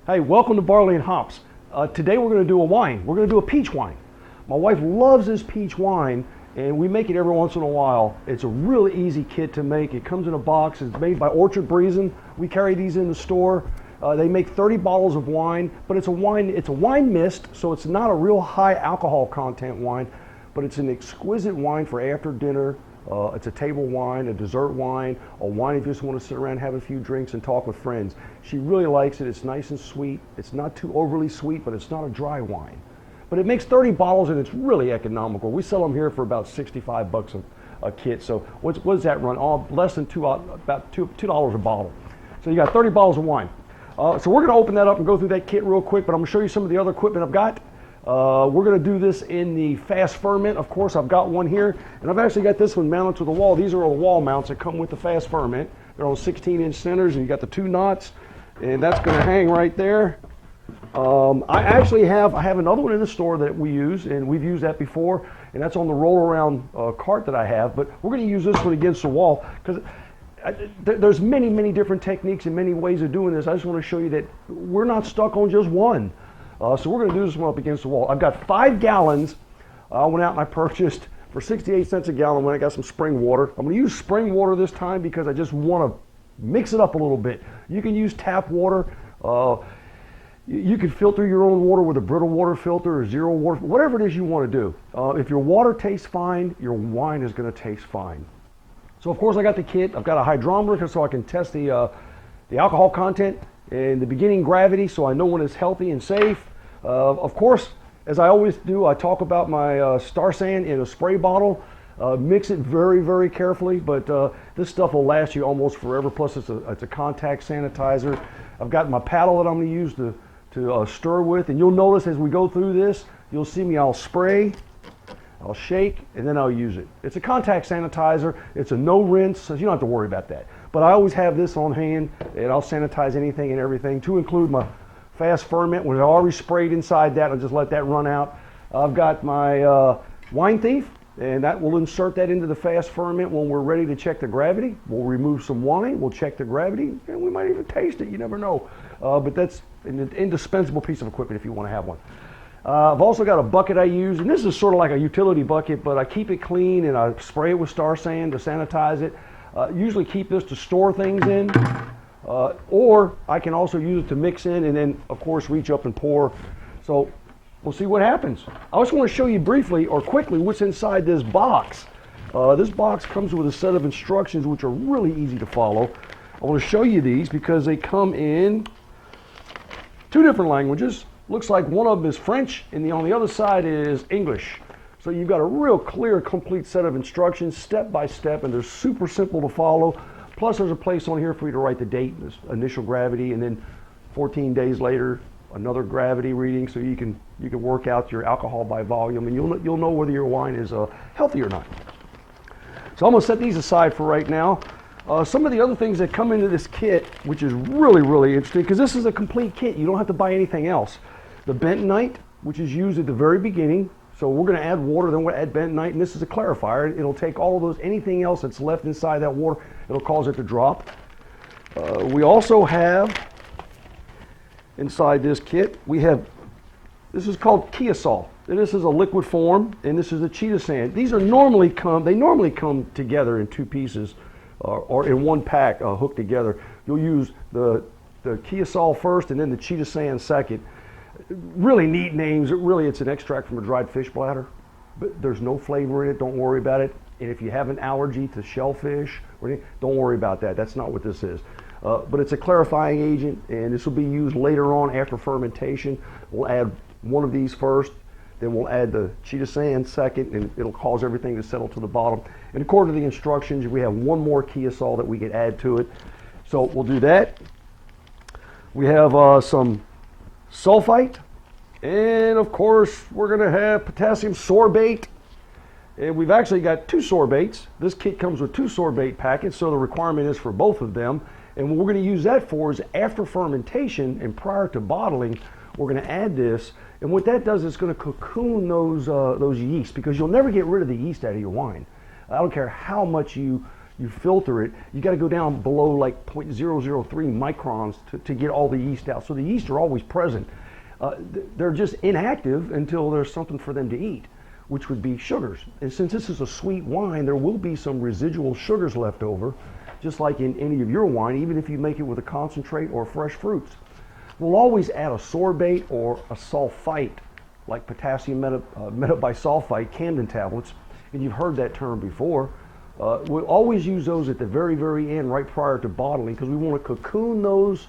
Hey, welcome to Barley and Hops. Today we're going to do a wine. We're going to do a peach wine. My wife loves this peach wine, and we make it every once in a while. It's a really easy kit to make. It comes in a box. It's made by Orchard Breezin'. We carry these in the store. They make 30 bottles of wine, but it's a wine mist, so it's not a real high alcohol content wine, but it's an exquisite wine for after dinner. It's a table wine, a dessert wine, a wine if you just want to sit around, have a few drinks, and talk with friends. She really likes it. It's nice and sweet. It's not too overly sweet, but it's not a dry wine. But it makes 30 bottles, and it's really economical. We sell them here for about 65 bucks a kit. So what does that run? Less than about $2 a bottle. So you got 30 bottles of wine. So we're going to open that up and go through that kit real quick, but I'm going to show you some of the other equipment I've got. We're going to do this in the fast ferment. Of course, I've got one here, and I've actually got this one mounted to the wall. These are all the wall mounts that come with the fast ferment. They're on 16-inch centers, and you got the 2 knots, and that's going to hang right there. I have another one in the store that we use, and we've used that before, and that's on the roll-around cart that I have. But we're going to use this one against the wall because there's many different techniques and many ways of doing this. I just want to show you that we're not stuck on just one. So we're going to do this one up against the wall. I've got 5 gallons. I went out and I purchased for 68 cents a gallon when I got some spring water. I'm going to use spring water this time because I just want to mix it up a little bit. You can use tap water. You can filter your own water with a brittle water filter or zero water, whatever it is you want to do. If your water tastes fine, your wine is going to taste fine. So of course I got the kit. I've got a hydrometer so I can test the alcohol content and the beginning gravity, so I know when it's healthy and safe. Of course, as I always do, I talk about my Star San in a spray bottle. Mix it very carefully, but this stuff will last you almost forever. Plus, it's a contact sanitizer. I've got my paddle that I'm going to use to stir with, and you'll notice as we go through this, you'll see me. I'll spray, I'll shake, and then I'll use it. It's a contact sanitizer. It's a no rinse, so you don't have to worry about that. But I always have this on hand, and I'll sanitize anything and everything, to include my fast ferment, when I already sprayed inside that. I'll just let that run out. I've got my wine thief, and that will insert that into the fast ferment when we're ready to check the gravity. We'll remove some wine, we'll check the gravity, and we might even taste it. You never know. But that's an indispensable piece of equipment if you want to have one. I've also got a bucket I use, and this is sort of like a utility bucket, but I keep it clean and I spray it with Star San to sanitize it. Usually keep this to store things in, or I can also use it to mix in and then of course reach up and pour. So we'll see what happens. I just want to show you briefly or quickly what's inside this box. This box comes with a set of instructions which are really easy to follow. I want to show you these because they come in 2 different languages. Looks like one of them is French and on the other side is English. So you've got a real clear, complete set of instructions, step by step, and they're super simple to follow. Plus there's a place on here for you to write the date, this initial gravity, and then 14 days later, another gravity reading, so you can work out your alcohol by volume, and you'll know whether your wine is healthy or not. So I'm gonna set these aside for right now. Some of the other things that come into this kit, which is really interesting, because this is a complete kit. You don't have to buy anything else. The bentonite, which is used at the very beginning. So we're going to add water, then we'll add bentonite, and this is a clarifier. It'll take all of those, anything else that's left inside that water, it'll cause it to drop. We also have, inside this kit, this is called Kiosol. And this is a liquid form, and this is a cheetah sand. These are normally come together in 2 pieces, or in 1 pack hooked together. You'll use the Kiosol first, and then the cheetah sand second. Really neat names. It's an extract from a dried fish bladder, but there's no flavor in it. Don't worry about it. And if you have an allergy to shellfish or anything, don't worry about that. That's not what this is. But it's a clarifying agent, and this will be used later on after fermentation. We'll add one of these first, then we'll add the cheetah sand second, and it'll cause everything to settle to the bottom. And according to the instructions, we have 1 more Kiosol that we can add to it. So we'll do that. We have some sulfite, and of course we're going to have potassium sorbate, and we've actually got 2 sorbates. This kit comes with 2 sorbate packets, so the requirement is for both of them. And what we're going to use that for is after fermentation and prior to bottling, we're going to add this, and what that does is it's going to cocoon those yeast, because you'll never get rid of the yeast out of your wine. I don't care how much you you filter it, you got to go down below like 0.003 microns to get all the yeast out. So the yeast are always present. They're just inactive until there's something for them to eat, which would be sugars. And since this is a sweet wine, there will be some residual sugars left over, just like in any of your wine, even if you make it with a concentrate or fresh fruits. We'll always add a sorbate or a sulfite, like potassium metabisulfite, Camden tablets, and you've heard that term before. We'll always use those at the very, very end, right prior to bottling, because we want to cocoon those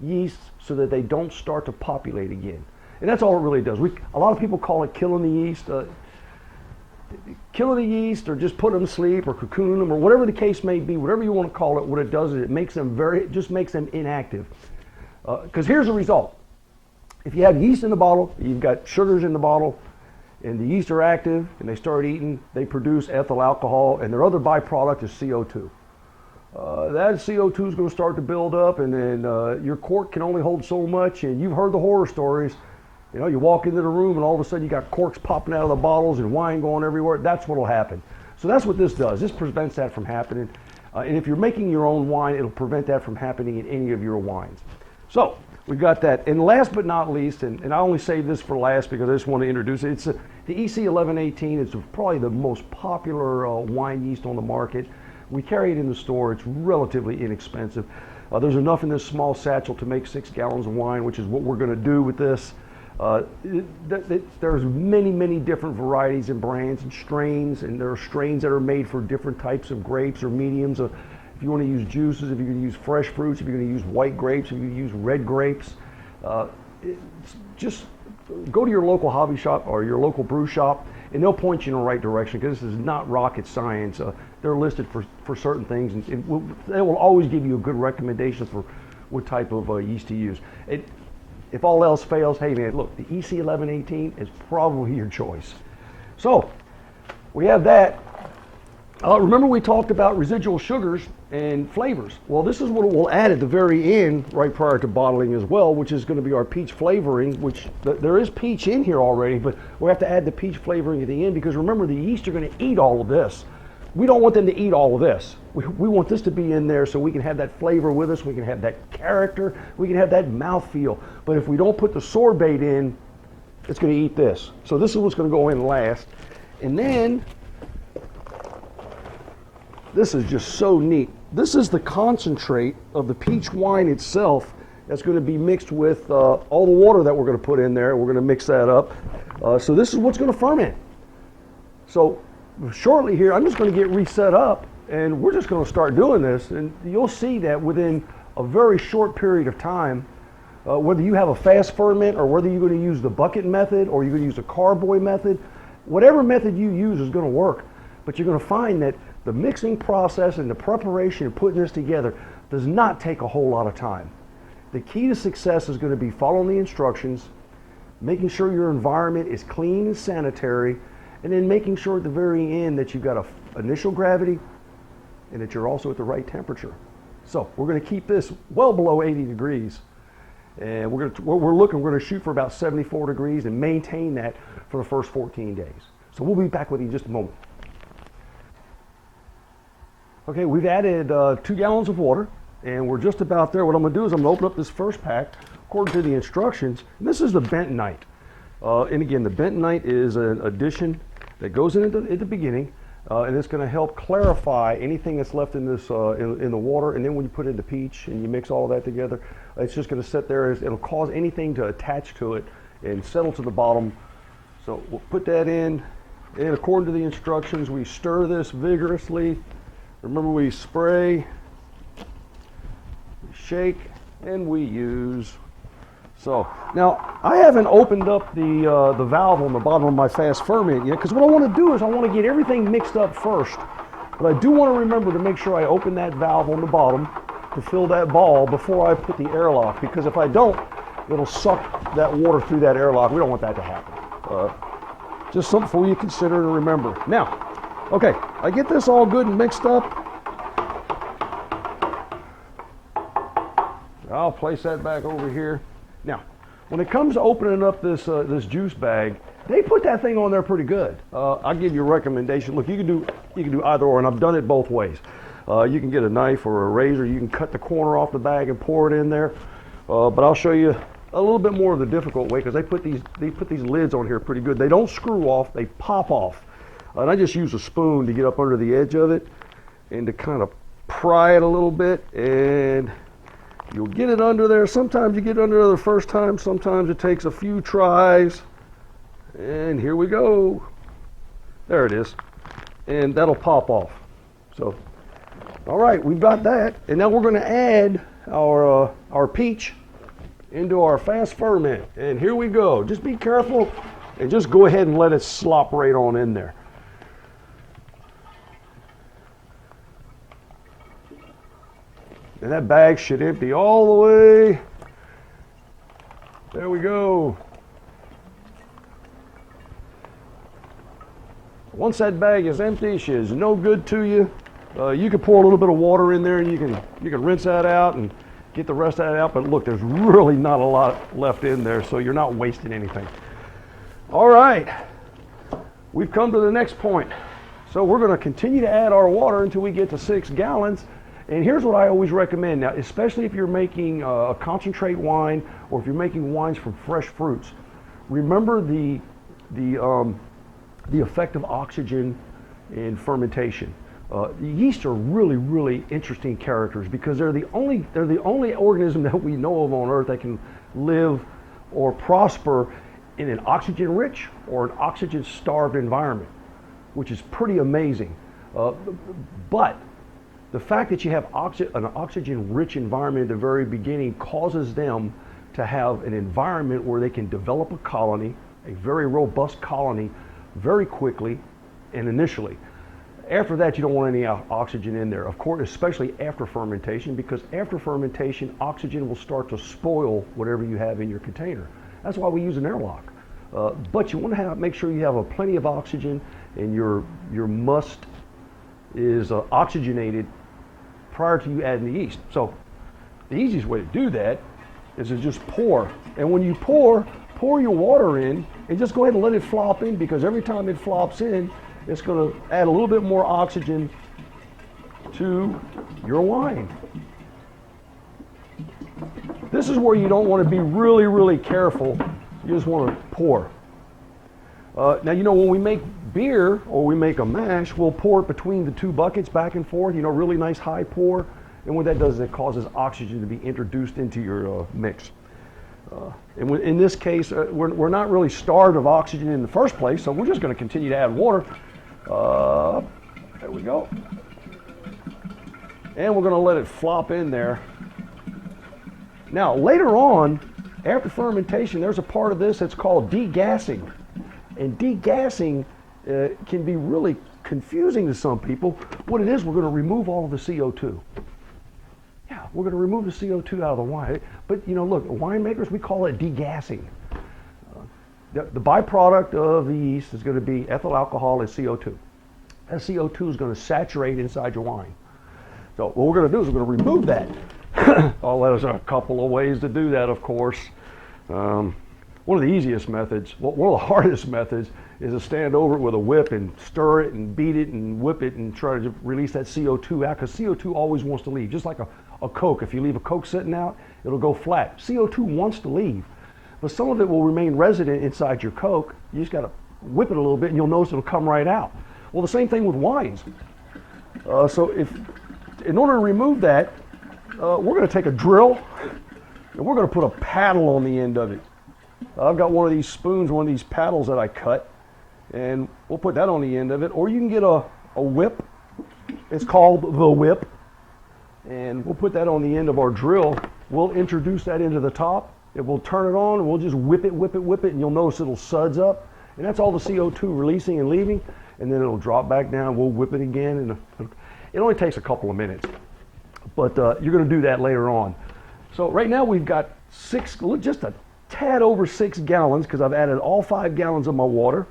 yeasts so that they don't start to populate again. And that's all it really does. A lot of people call it killing the yeast. Killing the yeast, or just put them to sleep, or cocoon them, or whatever the case may be, whatever you want to call it, what it does is it makes them just makes them inactive. Because here's the result. If you have yeast in the bottle, you've got sugars in the bottle, and the yeast are active, and they start eating, they produce ethyl alcohol, and their other byproduct is CO2. That CO2 is going to start to build up, and then your cork can only hold so much, and you've heard the horror stories. You know, you walk into the room and all of a sudden you got corks popping out of the bottles and wine going everywhere. That's what will happen. So that's what this does. This prevents that from happening. And if you're making your own wine, it'll prevent that from happening in any of your wines. So we've got that. And last but not least, and I only save this for last because I just want to introduce it. It's the EC1118. It's probably the most popular wine yeast on the market. We carry it in the store. It's relatively inexpensive. There's enough in this small satchel to make 6 gallons of wine, which is what we're going to do with this. There's many different varieties and brands and strains, and there are strains that are made for different types of grapes or mediums. If you want to use juices, if you're going to use fresh fruits, if you're going to use white grapes, if you're going to use red grapes, just go to your local hobby shop or your local brew shop, and they'll point you in the right direction, because this is not rocket science. They're listed for certain things, and they will always give you a good recommendation for what type of yeast to use. If all else fails, hey man, look, the EC1118 is probably your choice. So we have that. Remember we talked about residual sugars and flavors. Well, this is what we'll add at the very end, right prior to bottling as well, which is going to be our peach flavoring, which there is peach in here already, but we have to add the peach flavoring at the end, because remember, the yeast are going to eat all of this. We don't want them to eat all of this. We want this to be in there so we can have that flavor with us, we can have that character, we can have that mouthfeel. But if we don't put the sorbate in, it's going to eat this. So this is what's going to go in last. And then, this is just so neat. This is the concentrate of the peach wine itself that's going to be mixed with all the water that we're going to put in there. We're going to mix that up. So this is what's going to ferment. So shortly here, I'm just going to get reset up, and we're just going to start doing this, and you'll see that within a very short period of time, whether you have a fast ferment or whether you're going to use the bucket method or you're going to use a carboy method, whatever method you use is going to work. But you're going to find that the mixing process and the preparation of putting this together does not take a whole lot of time. The key to success is going to be following the instructions, making sure your environment is clean and sanitary, and then making sure at the very end that you've got a initial gravity and that you're also at the right temperature. So we're going to keep this well below 80 degrees, and we're going to shoot for about 74 degrees and maintain that for the first 14 days. So we'll be back with you in just a moment. Okay, we've added 2 gallons of water, and we're just about there. What I'm going to do is I'm going to open up this first pack according to the instructions. And this is the bentonite. And again, the bentonite is an addition that goes in at the beginning, and it's going to help clarify anything that's left in this in the water. And then when you put in the peach and you mix all of that together, it's just going to sit there. It'll cause anything to attach to it and settle to the bottom. So we'll put that in, and according to the instructions, we stir this vigorously. Remember, we spray, we shake, and we use. So now I haven't opened up the valve on the bottom of my fast ferment yet, because what I want to do is I want to get everything mixed up first. But I do want to remember to make sure I open that valve on the bottom to fill that ball before I put the airlock, because if I don't, it'll suck that water through that airlock. We don't want that to happen. Just something for you to consider and remember. Now, okay, I get this all good and mixed up. I'll place that back over here. Now, when it comes to opening up this juice bag, they put that thing on there pretty good. I'll give you a recommendation. Look, you can do either or, and I've done it both ways. You can get a knife or a razor. You can cut the corner off the bag and pour it in there. But I'll show you a little bit more of the difficult way because they put these lids on here pretty good. They don't screw off, they pop off. And I just use a spoon to get up under the edge of it and to kind of pry it a little bit, and you'll get it under there. Sometimes you get it under there the first time, sometimes it takes a few tries. And here we go. There it is. And that'll pop off. So, all right, we've got that. And now we're going to add our peach into our fast ferment. And here we go. Just be careful and just go ahead and let it slop right on in there. And that bag should empty all the way. There we go. Once that bag is empty, she is no good to you. You can pour a little bit of water in there and you can rinse that out and get the rest of that out. But look, there's really not a lot left in there, so you're not wasting anything. All right, we've come to the next point. So we're going to continue to add our water until we get to 6 gallons. And here's what I always recommend now, especially if you're making a concentrate wine or if you're making wines from fresh fruits. Remember the effect of oxygen in fermentation. The yeast are really interesting characters because they're the only organism that we know of on Earth that can live or prosper in an oxygen-rich or an oxygen-starved environment, which is pretty amazing. But the fact that you have an oxygen-rich environment at the very beginning causes them to have an environment where they can develop a colony, a very robust colony, very quickly and initially. After that, you don't want any oxygen in there, of course, especially after fermentation, because after fermentation, oxygen will start to spoil whatever you have in your container. That's why we use an airlock. But you want to make sure you have plenty of oxygen and your must is oxygenated prior to you adding the yeast. So the easiest way to do that is to just pour. And when you pour your water in and just go ahead and let it flop in, because every time it flops in, it's going to add a little bit more oxygen to your wine. This is where you don't want to be really careful. You just want to pour. Now, you know, when we make beer or we make a mash, we'll pour it between the 2 buckets back and forth, you know, really nice high pour. And what that does is it causes oxygen to be introduced into your mix. And in this case, we're not really starved of oxygen in the first place, so we're just going to continue to add water. There we go. And we're going to let it flop in there. Now, later on, after fermentation, there's a part of this that's called degassing. And degassing can be really confusing to some people. What it is, we're going to remove all of the CO2. Yeah, we're going to remove the CO2 out of the wine. But, you know, look, winemakers, we call it degassing. The byproduct of the yeast is going to be ethyl alcohol and CO2. That CO2 is going to saturate inside your wine. So what we're going to do is we're going to remove that. Oh, there's a couple of ways to do that, of course. One of the easiest methods, one of the hardest methods, is to stand over it with a whip and stir it and beat it and whip it and try to release that CO2 out, because CO2 always wants to leave. Just like a Coke, if you leave a Coke sitting out, it'll go flat. CO2 wants to leave, but some of it will remain resident inside your Coke. You just got to whip it a little bit and you'll notice it'll come right out. Well, the same thing with wines. So in order to remove that, we're going to take a drill and we're going to put a paddle on the end of it. I've got one of these spoons, one of these paddles that I cut, and we'll put that on the end of it. Or you can get a whip. It's called the whip. And we'll put that on the end of our drill. We'll introduce that into the top. It will turn it on, and we'll just whip it, and you'll notice it'll suds up. And that's all the CO2 releasing and leaving. And then it'll drop back down. We'll whip it again. And it only takes a couple of minutes. But you're going to do that later on. So right now we've got just a tad over 6 gallons, because I've added all 5 gallons of my water.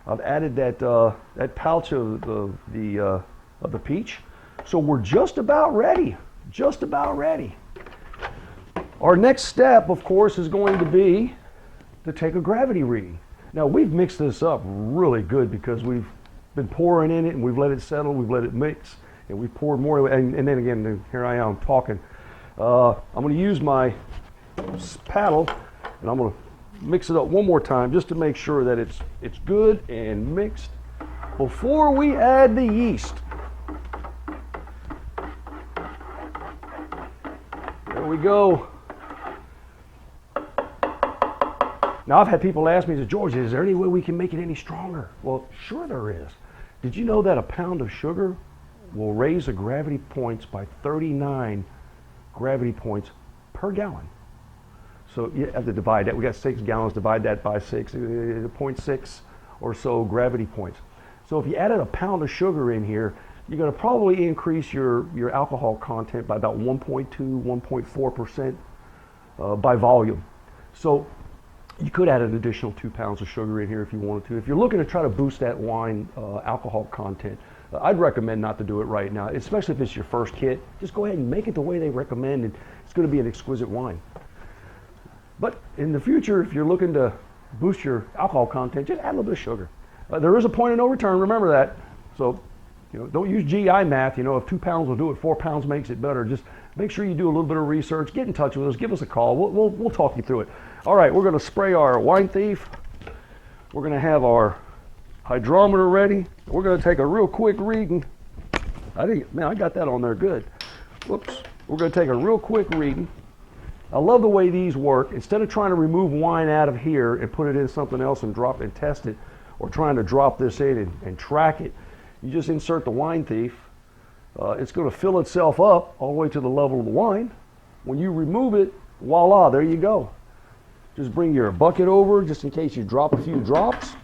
I've added that pouch of the peach. So we're just about ready. Just about ready. Our next step, of course, is going to be to take a gravity reading. Now, we've mixed this up really good because we've been pouring in it and we've let it settle, we've let it mix and we poured more, and then again, here I am talking. I'm going to use my paddle, and I'm going to mix it up one more time just to make sure that it's good and mixed before we add the yeast. There we go. Now, I've had people ask me, George, is there any way we can make it any stronger? Well, sure there is. Did you know that a pound of sugar will raise the gravity points by 39 gravity points per gallon? So you have to divide that. We got 6 gallons, divide that by 6, 0.6 or so gravity points. So if you added a pound of sugar in here, you're going to probably increase your alcohol content by about 1.2, 1.4% by volume. So you could add an additional 2 pounds of sugar in here if you wanted to. If you're looking to try to boost that wine alcohol content, I'd recommend not to do it right now, especially if it's your first kit. Just go ahead and make it the way they recommend, and it's going to be an exquisite wine. But in the future, if you're looking to boost your alcohol content, just add a little bit of sugar. There is a point of no return, remember that. So, don't use GI math. If 2 pounds will do it, 4 pounds makes it better. Just make sure you do a little bit of research. Get in touch with us. Give us a call. We'll talk you through it. All right, we're going to spray our wine thief. We're going to have our hydrometer ready. We're going to take a real quick reading. I got that on there good. Whoops. We're going to take a real quick reading. I love the way these work. Instead of trying to remove wine out of here and put it in something else and drop and test it, or trying to drop this in and track it, you just insert the wine thief. It's going to fill itself up all the way to the level of the wine. When you remove it, voila, there you go. Just bring your bucket over just in case you drop a few drops.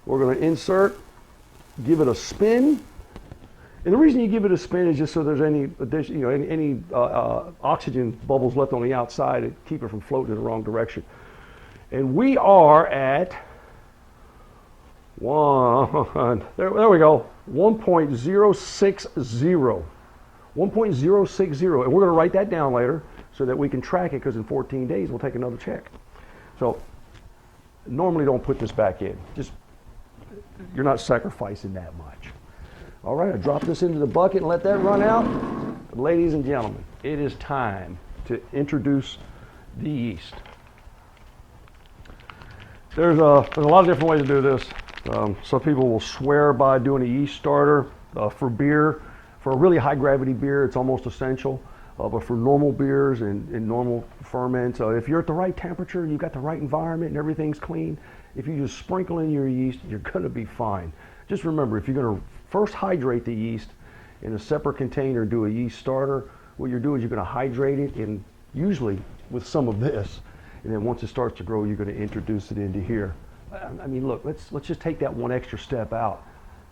We're going to insert, give it a spin. And the reason you give it a spin is just so there's any addition, any oxygen bubbles left on the outside to keep it from floating in the wrong direction. And we are at there we go, 1.060. 1.060. And we're going to write that down later so that we can track it, because in 14 days we'll take another check. So normally don't put this back in. You're not sacrificing that much. All right, I drop this into the bucket and let that run out. Ladies and gentlemen, it is time to introduce the yeast. There's a lot of different ways to do this. Some people will swear by doing a yeast starter for beer. For a really high gravity beer, it's almost essential. But for normal beers and normal ferments, if you're at the right temperature, you've got the right environment and everything's clean, if you just sprinkle in your yeast, you're going to be fine. Just remember, if you're going to first hydrate the yeast in a separate container, do a yeast starter, what you're doing is you're going to hydrate it usually with some of this, and then once it starts to grow, you're going to introduce it into here. I mean, look, let's just take that one extra step out.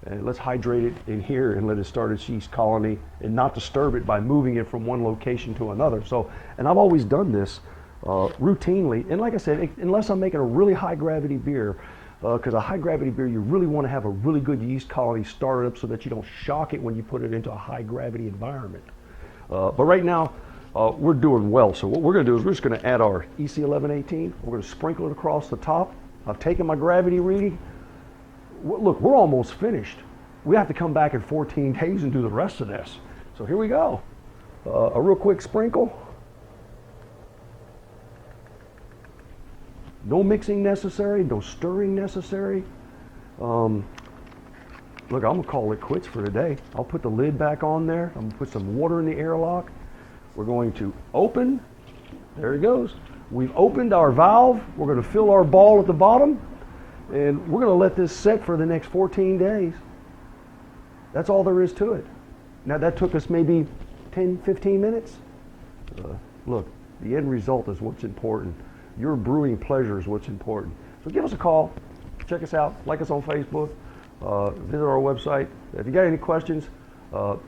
And let's hydrate it in here and let it start its yeast colony and not disturb it by moving it from one location to another. So, and I've always done this routinely. And like I said, unless I'm making a really high gravity beer, because a high gravity beer, you really want to have a really good yeast colony started up so that you don't shock it when you put it into a high gravity environment. But right now, we're doing well. So what we're going to do is we're just going to add our EC1118. We're going to sprinkle it across the top. I've taken my gravity reading. Look, we're almost finished. We have to come back in 14 days and do the rest of this. So here we go. A real quick sprinkle. No mixing necessary, no stirring necessary. Look, I'm gonna call it quits for today. I'll put the lid back on there. I'm gonna put some water in the airlock. We're going to open. There it goes. We've opened our valve. We're gonna fill our ball at the bottom. And we're going to let this set for the next 14 days. That's all there is to it. Now that took us maybe 10, 15 minutes. Look, the end result is what's important. Your brewing pleasure is what's important. So give us a call. Check us out. Like us on Facebook. Visit our website. If you got any questions,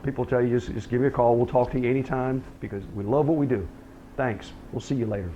people tell you just give me a call. We'll talk to you anytime because we love what we do. Thanks. We'll see you later.